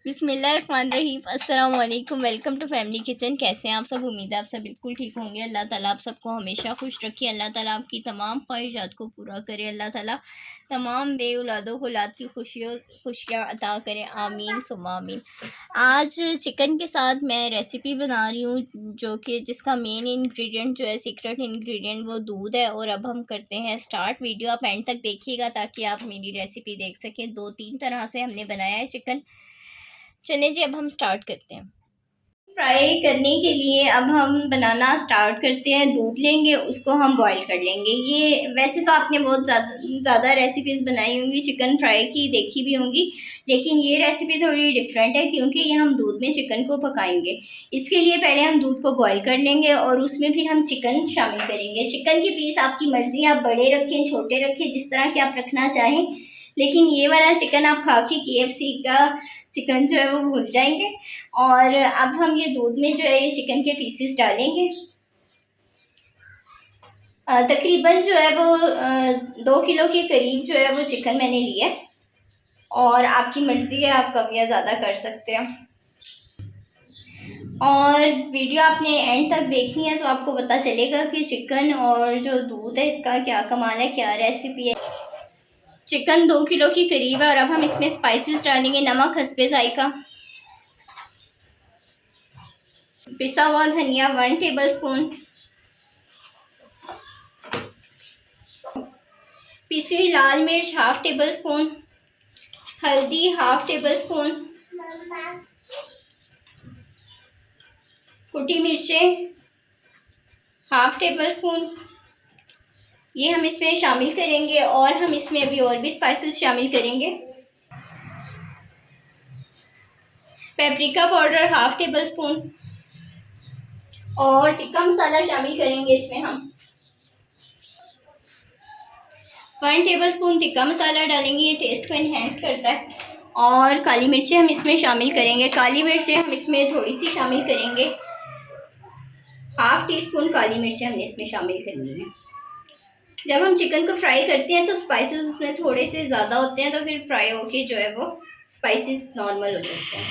बिस्मिल्लाहिर्रहमानिर्रहीम। अस्सलाम वालेकुम। Welcome to family kitchen. कैसे हैं आप सब? उम्मीद है आप सब बिल्कुल ठीक होंगे। अल्लाह ताला आप सबको हमेशा खुश रखे। अल्लाह ताला आपकी तमाम ख्वाहिशात को पूरा करे। अल्लाह ताला तमाम बे औलादों को औलाद की खुशियाँ अता करे। आमीन सुम्मा आमीन। आज चिकन के साथ मैं रेसिपी बना रही हूँ जो कि जिसका मेन इंग्रेडिएंट जो है, सीक्रेट इंग्रेडिएंट, वो दूध है। और अब हम करते हैं स्टार्ट। वीडियो आप एंड तक देखिएगा ताकि आप मेरी रेसिपी देख सकें। 2-3 तरह से हमने बनाया है चिकन। चलें जी, अब हम स्टार्ट करते हैं। फ्राई करने के लिए अब हम बनाना स्टार्ट करते हैं। दूध लेंगे, उसको हम बॉईल कर लेंगे। ये वैसे तो आपने बहुत ज़्यादा रेसिपीज़ बनाई होंगी चिकन फ्राई की, देखी भी होंगी, लेकिन ये रेसिपी थोड़ी डिफरेंट है क्योंकि ये हम दूध में चिकन को पकाएंगे। इसके लिए पहले हम दूध को बॉईल कर लेंगे और उसमें फिर हम चिकन शामिल करेंगे। चिकन के पीस आपकी मर्ज़ी, आप बड़े रखें, छोटे रखें, जिस तरह के आप रखना चाहें, लेकिन ये वाला चिकन आप खा के KFC का चिकन जो है वो भूल जाएंगे। और अब हम ये दूध में जो है ये चिकन के पीसेस डालेंगे। तकरीबन जो है वो 2 किलो के करीब जो है वो चिकन मैंने लिया है, और आपकी मर्ज़ी है, आप कम या ज़्यादा कर सकते हैं। और वीडियो आपने एंड तक देखनी है तो आपको पता चलेगा कि चिकन और जो दूध है इसका क्या कमाल है, क्या रेसिपी है। चिकन 2 किलो के करीब है। और अब हम इसमें स्पाइसेस डालेंगे। नमक हस्बे जायका, पिसा हुआ धनिया 1 टेबलस्पून, पिसी हुई लाल मिर्च 1/2 टेबलस्पून, हल्दी 1/2 टेबलस्पून, कुटी मिर्चें 1/2 टेबलस्पून, ये हम इसमें शामिल करेंगे। और हम इसमें अभी और भी स्पाइसेस शामिल करेंगे। पेपरिका पाउडर 1/2 टेबलस्पून, और टिक्का मसाला शामिल करेंगे इसमें हम 1 टेबलस्पून टिक्का मसाला डालेंगे, ये टेस्ट को इन्हेंस करता है। और काली मिर्चें हम इसमें शामिल करेंगे। काली मिर्चें हम इसमें थोड़ी सी शामिल करेंगे, 1/2 टीस्पून काली मिर्चें हमने इसमें शामिल करनी है। जब हम चिकन को फ्राई करते हैं तो स्पाइसेस उसमें थोड़े से ज़्यादा होते हैं, तो फिर फ्राई होके जो है वो स्पाइसेस नॉर्मल हो जाते हैं।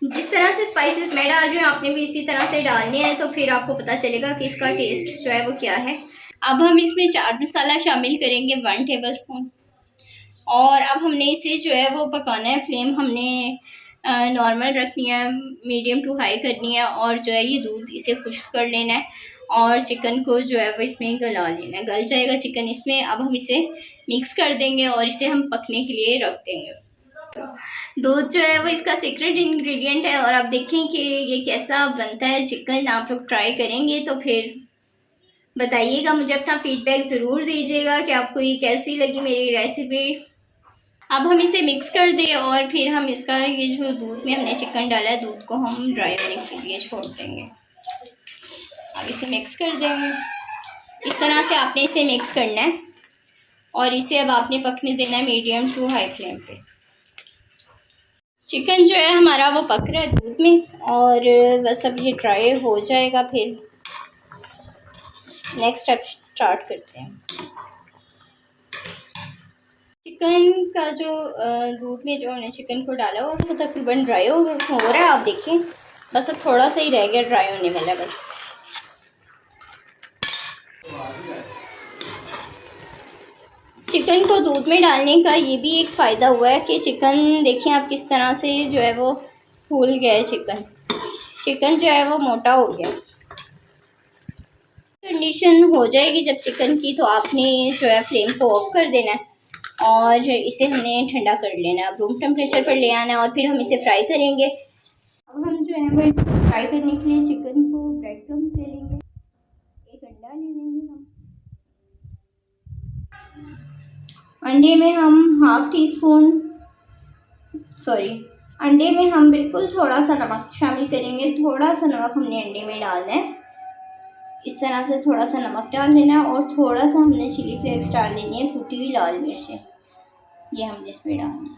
जिस तरह से स्पाइसेस मैं डाल रही हूँ आपने भी इसी तरह से डालने हैं, तो फिर आपको पता चलेगा कि इसका टेस्ट जो है वो क्या है। अब हम इसमें चाट मसाला शामिल करेंगे 1 टेबलस्पून। और अब हमने इसे जो है वो पकाना है। फ्लेम हमने नॉर्मल रखनी है, मीडियम टू हाई करनी है। और जो है ये दूध इसे खुश्क कर लेना है और चिकन को जो है वो इसमें गला लेना है। गल जाएगा चिकन इसमें। अब हम इसे मिक्स कर देंगे और इसे हम पकने के लिए रख देंगे। दूध जो है वो इसका सीक्रेट इंग्रेडिएंट है। और आप देखें कि ये कैसा बनता है चिकन। आप लोग ट्राई करेंगे तो फिर बताइएगा, मुझे अपना फीडबैक ज़रूर दीजिएगा कि आपको ये कैसी लगी मेरी रेसिपी। अब हम इसे मिक्स कर दें और फिर हम इसका ये जो दूध में हमने चिकन डाला है, दूध को हम ड्राई होने के लिए छोड़ देंगे। अब इसे मिक्स कर देंगे। इस तरह से आपने इसे मिक्स करना है और इसे अब आपने पकने देना है मीडियम टू हाई फ्लेम पे। चिकन जो है हमारा वो पक रहा है दूध में, और बस अब ये ड्राई हो जाएगा। फिर नेक्स्ट स्टेप स्टार्ट करते हैं। चिकन का जो दूध में जो हमने चिकन को डाला हुआ वो तकरीबन ड्राई हो रहा है। आप देखें, बस अब थोड़ा सा ही रह गया ड्राई होने वाला। बस चिकन को दूध में डालने का ये भी एक फ़ायदा हुआ है कि चिकन देखें आप किस तरह से जो है वो फूल गया है। चिकन जो है वो मोटा हो गया। कंडीशन हो जाएगी जब चिकन की, तो आपने जो है फ्लेम को ऑफ कर देना है और इसे हमने ठंडा कर लेना है। अब रूम टेम्परेचर पर ले आना है और फिर हम इसे फ्राई करेंगे। अब हम जो है वो इसको फ्राई करने के लिए चिकन को ब्रेड क्रम्स ले लेंगे। एक अंडा ले लेंगे हम। अंडे में हम अंडे में हम बिल्कुल थोड़ा सा नमक शामिल करेंगे। थोड़ा सा नमक हमने अंडे में डालना है। इस तरह से थोड़ा सा नमक डाल लेना है और थोड़ा सा हमने चिली फ्लेक्स डाल लेनी है, कुटी हुई लाल मिर्चें, ये हमने इसमें डालनी है,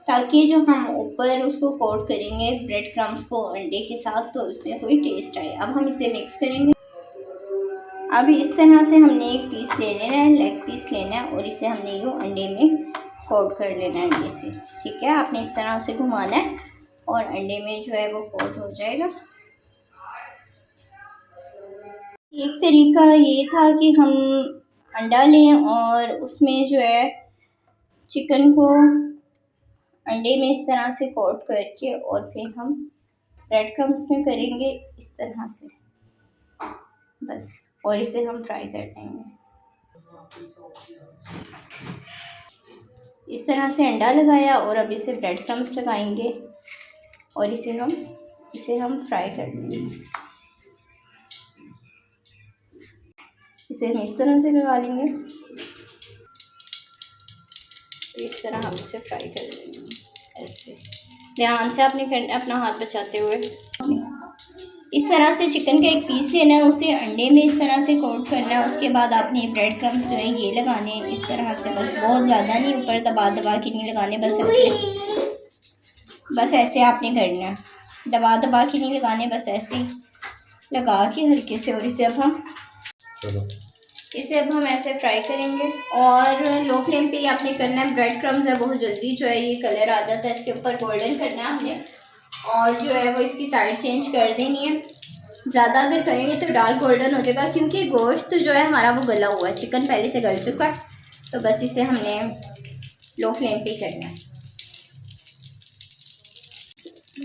ताकि जो हम ऊपर उसको कोट करेंगे ब्रेड क्रम्स को अंडे के साथ, तो उसमें कोई टेस्ट आए। अब हम इसे मिक्स करेंगे। अब इस तरह से हमने एक पीस ले लेना है, लेग पीस लेना है और इसे हमने यूँ अंडे में कोट कर लेना है अंडे से। ठीक है, आपने इस तरह से घुमाना है और अंडे में जो है वो कोट हो जाएगा। एक तरीका ये था कि हम अंडा लें और उसमें जो है चिकन को अंडे में इस तरह से कोट करके और फिर हम ब्रेड क्रम्स में करेंगे इस तरह से बस, और इसे हम फ्राई कर लेंगे। इस तरह से अंडा लगाया और अब इसे ब्रेड क्रम्स लगाएंगे और इसे हम फ्राई कर लेंगे। इसे हम इस तरह से लगा लेंगे, इस तरह हम इसे फ्राई कर लेंगे। ऐसे ध्यान से आपने करना, अपना हाथ बचाते हुए। इस तरह से चिकन का एक पीस लेना है, उसे अंडे में इस तरह से कोट करना है। उसके बाद आपने ब्रेड क्रम्स जो है ये लगाने हैं इस तरह से, बस बहुत ज़्यादा नहीं, ऊपर दबा दबा के नहीं लगाने, बस ऐसे आपने करना है, दबा दबा के नहीं लगाने, बस ऐसे लगा के हल्के से। और इसे अब हम ऐसे फ्राई करेंगे और लो फ्लेम पे ही आपने करना है। ब्रेड क्रम्स है बहुत जल्दी जो है ये कलर आ जाता है, इसके ऊपर गोल्डन करना है हमने और जो है वो इसकी साइड चेंज कर देनी है। ज़्यादा अगर करेंगे तो डार्क गोल्डन हो जाएगा, क्योंकि गोश्त जो है हमारा वो गला हुआ है, चिकन पहले से गल चुका है, तो बस इसे हमने लो फ्लेम पे ही करना है।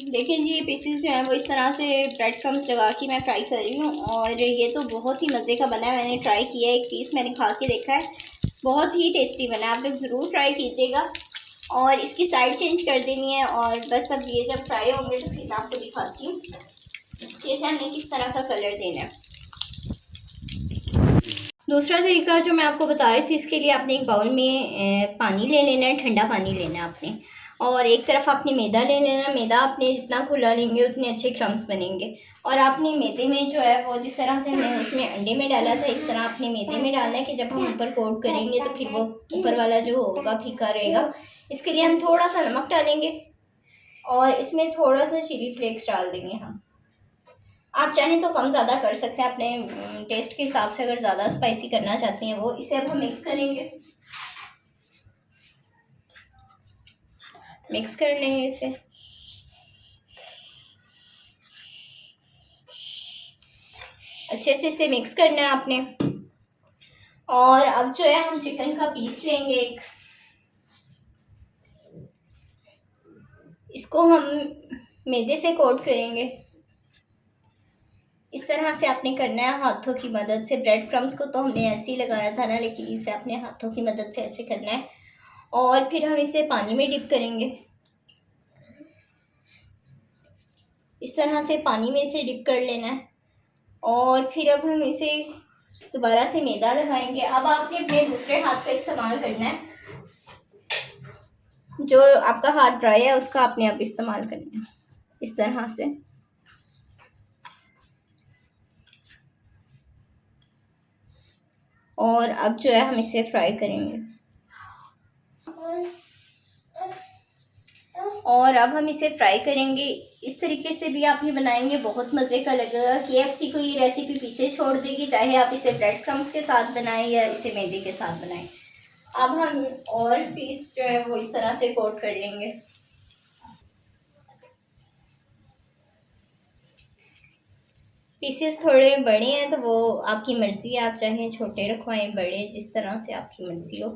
देखिए जी, ये पीसेस जो हैं वो इस तरह से ब्रेड क्रम्स लगा के मैं फ्राई कर रही हूँ और ये तो बहुत ही मज़े का बना है। मैंने ट्राई किया है, एक पीस मैंने खा के देखा है, बहुत ही टेस्टी बना है। आप लोग ज़रूर ट्राई कीजिएगा और इसकी साइड चेंज कर देनी है। और बस अब ये जब फ्राई होंगे तो फिर मैं आपको दिखाती हूँ कि इसे हमने किस तरह का कलर देना है। दूसरा तरीका जो मैं आपको बता रही थी, इसके लिए आपने एक बाउल में पानी ले लेना है, ठंडा पानी लेना है आपने, और एक तरफ आपने मैदा ले लेना। मैदा आपने जितना खुला लेंगे उतने अच्छे क्रम्स बनेंगे। और आपने मैदे में जो है वो जिस तरह से हमने उसमें अंडे में डाला था, इस तरह आपने मैदे में डालना है कि जब हम ऊपर कोट करेंगे तो फिर वो ऊपर वाला जो होगा फीका रहेगा। इसके लिए हम थोड़ा सा नमक डालेंगे और इसमें थोड़ा सा चिली फ्लेक्स डाल देंगे हम। आप चाहें तो कम ज़्यादा कर सकते हैं अपने टेस्ट के हिसाब से, अगर ज़्यादा स्पाइसी करना चाहते हैं वो। इसे अब हम मिक्स करेंगे, मिक्स कर लेंगे इसे। अच्छे से इसे मिक्स करना है आपने। और अब जो है हम चिकन का पीस लेंगे एक, इसको हम मैदे से कोट करेंगे। इस तरह से आपने करना है हाथों की मदद से। ब्रेड क्रम्स को तो हमने ऐसे ही लगाया था ना, लेकिन इसे अपने हाथों की मदद से ऐसे करना है। और फिर हम इसे पानी में डिप करेंगे, इस तरह से पानी में इसे डिप कर लेना है। और फिर अब हम इसे दोबारा से मैदा लगाएंगे। अब आपने अपने दूसरे हाथ का इस्तेमाल करना है, जो आपका हाथ ड्राई है उसका आपने अब इस्तेमाल करना है इस तरह से। और अब जो है हम इसे फ्राई करेंगे। और अब हम इसे फ्राई करेंगे। इस तरीके से भी आप ये बनाएंगे, बहुत मज़े का लगेगा। KFC को ये रेसिपी पीछे छोड़ देगी, चाहे आप इसे ब्रेड क्रम्स के साथ बनाएं या इसे मैदे के साथ बनाएं। अब हम और पीस जो है वो इस तरह से कोट कर लेंगे। पीसेस थोड़े बड़े हैं तो वो आपकी मर्ज़ी है, आप चाहें छोटे रखवाएं बड़े, जिस तरह से आपकी मर्ज़ी हो।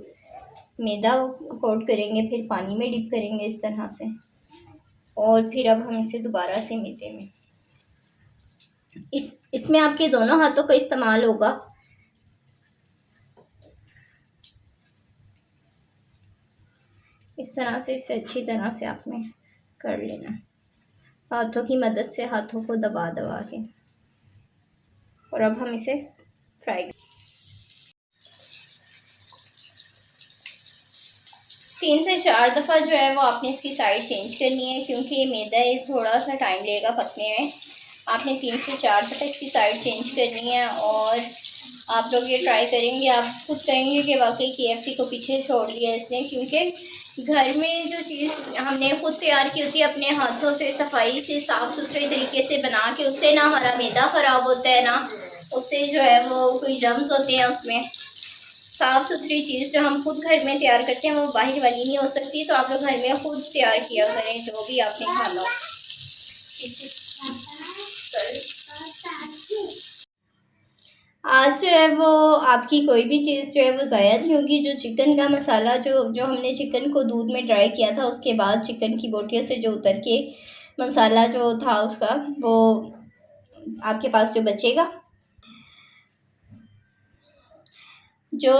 मैदा कोट करेंगे, फिर पानी में डिप करेंगे इस तरह से, और फिर अब हम इसे दोबारा से मैदे में, इसमें आपके दोनों हाथों का इस्तेमाल होगा। इस तरह से इसे अच्छी तरह से आपने कर लेना, हाथों की मदद से, हाथों को दबा दबा के। और अब हम इसे फ्राई 3 से 4 दफ़ा जो है वो आपने इसकी साइड चेंज करनी है, क्योंकि ये मैदा थोड़ा सा टाइम लेगा पकने में। आपने 3 से 4 दफ़ा इसकी साइड चेंज करनी है। और आप लोग ये ट्राई करेंगे, आप खुद कहेंगे कि वाकई KFC को पीछे छोड़ लिया इसने, क्योंकि घर में जो चीज़ हमने खुद तैयार की होती है अपने हाथों से, सफाई से, साफ़ सुथरे तरीके से बना के, उससे ना हमारा मैदा ख़राब होता है, ना उससे जो है वो कोई जर्म्स होते हैं उसमें। साफ़ सुथरी चीज़ जो हम खुद घर में तैयार करते हैं वो बाहर वाली नहीं हो सकती, तो आप लोग घर में खुद तैयार किया करें जो भी आपने खाना हो। आज जो है वो आपकी कोई भी चीज़ जो है वो ज़ाया नहीं होगी। जो चिकन का मसाला जो जो हमने चिकन को दूध में ड्राई किया था, उसके बाद चिकन की बोटियों से जो उतर के मसाला जो था उसका, वो आपके पास जो बचेगा, जो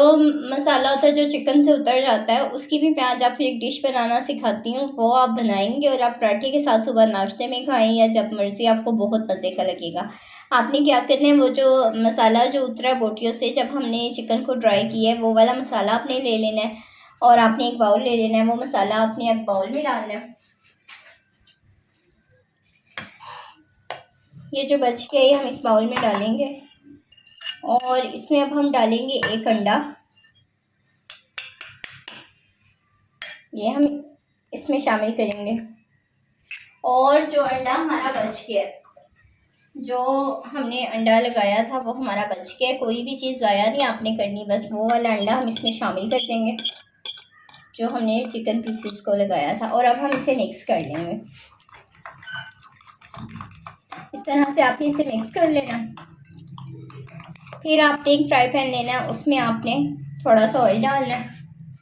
मसाला होता है जो चिकन से उतर जाता है, उसकी भी मैं आज आपको एक डिश बनाना सिखाती हूँ। वो आप बनाएंगे और आप पराठे के साथ सुबह नाश्ते में खाएं या जब मर्ज़ी, आपको बहुत मज़े का लगेगा। आपने क्या करना है, वो जो मसाला जो उतरा है बोटियों से जब हमने चिकन को ड्राई किया है, वो वाला मसाला आपने ले लेना है और आपने एक बाउल ले लेना है। वो मसाला आपने एक बाउल में डालना है। ये जो बच गया ये हम इस बाउल में डालेंगे और इसमें अब हम डालेंगे एक अंडा। ये हम इसमें शामिल करेंगे और जो अंडा हमारा बच गया, जो हमने अंडा लगाया था वो हमारा बच गया। कोई भी चीज़ ज़ाया नहीं आपने करनी, बस वो वाला अंडा हम इसमें शामिल कर देंगे जो हमने चिकन पीसेस को लगाया था। और अब हम इसे मिक्स कर लेंगे। इस तरह से आपने इसे मिक्स कर लेना। फिर आपने एक फ्राई पैन लेना है, उसमें आपने थोड़ा सा ऑयल डालना है,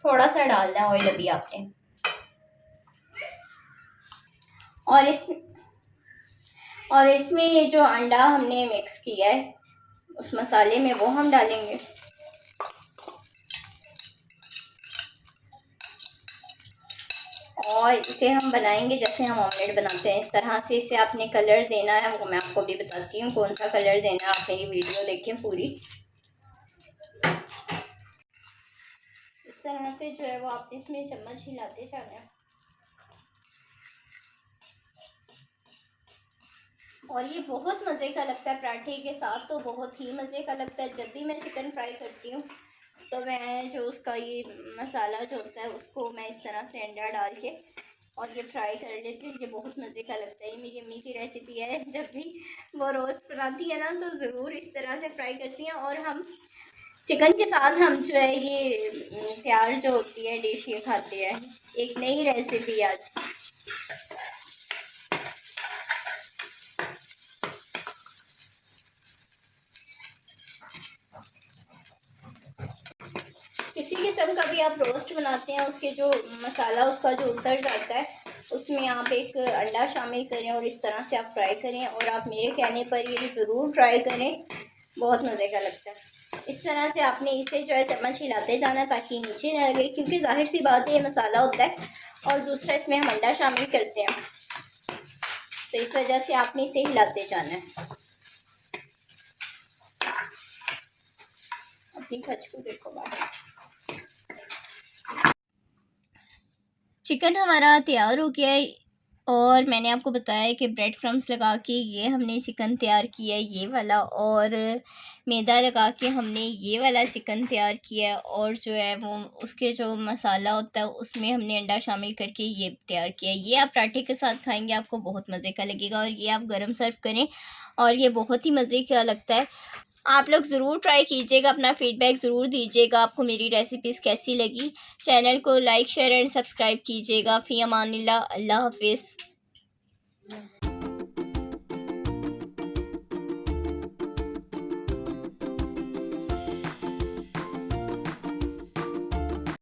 थोड़ा सा डालना है ऑयल अभी आपने। और इसमें ये जो अंडा हमने मिक्स किया है उस मसाले में वो हम डालेंगे। और इसे हम बनाएंगे जैसे हम ऑमलेट बनाते हैं, इस तरह से इसे आपने कलर देना है। वो मैं आपको भी बताती हूँ कौन सा कलर देना है। आप मेरी वीडियो देखें पूरी। इस तरह से जो है वो आपने इसमें चम्मच हिलाते जाना है। और ये बहुत मज़े का लगता है पराठे के साथ, तो बहुत ही मज़े का लगता है। जब भी मैं चिकन फ्राई करती हूँ तो मैं जो उसका ये मसाला जो होता है उसको मैं इस तरह से अंडा डाल के और ये फ्राई कर लेती हूँ। ये बहुत मज़े का लगता है। ये मेरी अम्मी की रेसिपी है, जब भी वो रोस्ट बनाती है ना तो ज़रूर इस तरह से फ्राई करती हैं। और हम चिकन के साथ हम जो है ये तैयार जो होती है डिश ये खाते हैं। एक नई रेसिपी आज। किसी किस्म का भी आप रोस्ट बनाते हैं, उसके जो मसाला उसका जो उतर जाता है उसमें आप एक अंडा शामिल करें और इस तरह से आप फ्राई करें। और आप मेरे कहने पर ये ज़रूर ट्राई करें, बहुत मज़े का लगता है। इस तरह से आपने इसे जो है चम्मच हिलाते जाना ताकि नीचे ना लगे, क्योंकि जाहिर सी बात है ये मसाला होता है और दूसरा इसमें हम अंडा शामिल करते हैं, तो इस वजह से आपने इसे हिलाते जाना है। अपनी खच को देखो बाहर। चिकन हमारा तैयार हो गया है और मैंने आपको बताया कि ब्रेड क्रम्स लगा के ये हमने चिकन तैयार किया है ये वाला, और मैदा लगा के हमने ये वाला चिकन तैयार किया है। और जो है वो उसके जो मसाला होता है उसमें हमने अंडा शामिल करके ये तैयार किया है। ये आप पराठे के साथ खाएंगे, आपको बहुत मज़े का लगेगा। और ये आप गरम सर्व करें और ये बहुत ही मज़े का लगता है। आप लोग ज़रूर ट्राई कीजिएगा, अपना फ़ीडबैक ज़रूर दीजिएगा आपको मेरी रेसिपीज़ कैसी लगी। चैनल को लाइक शेयर एंड सब्सक्राइब कीजिएगा। फ़ी अमानिल्लाह, अल्लाह हाफ़िज़।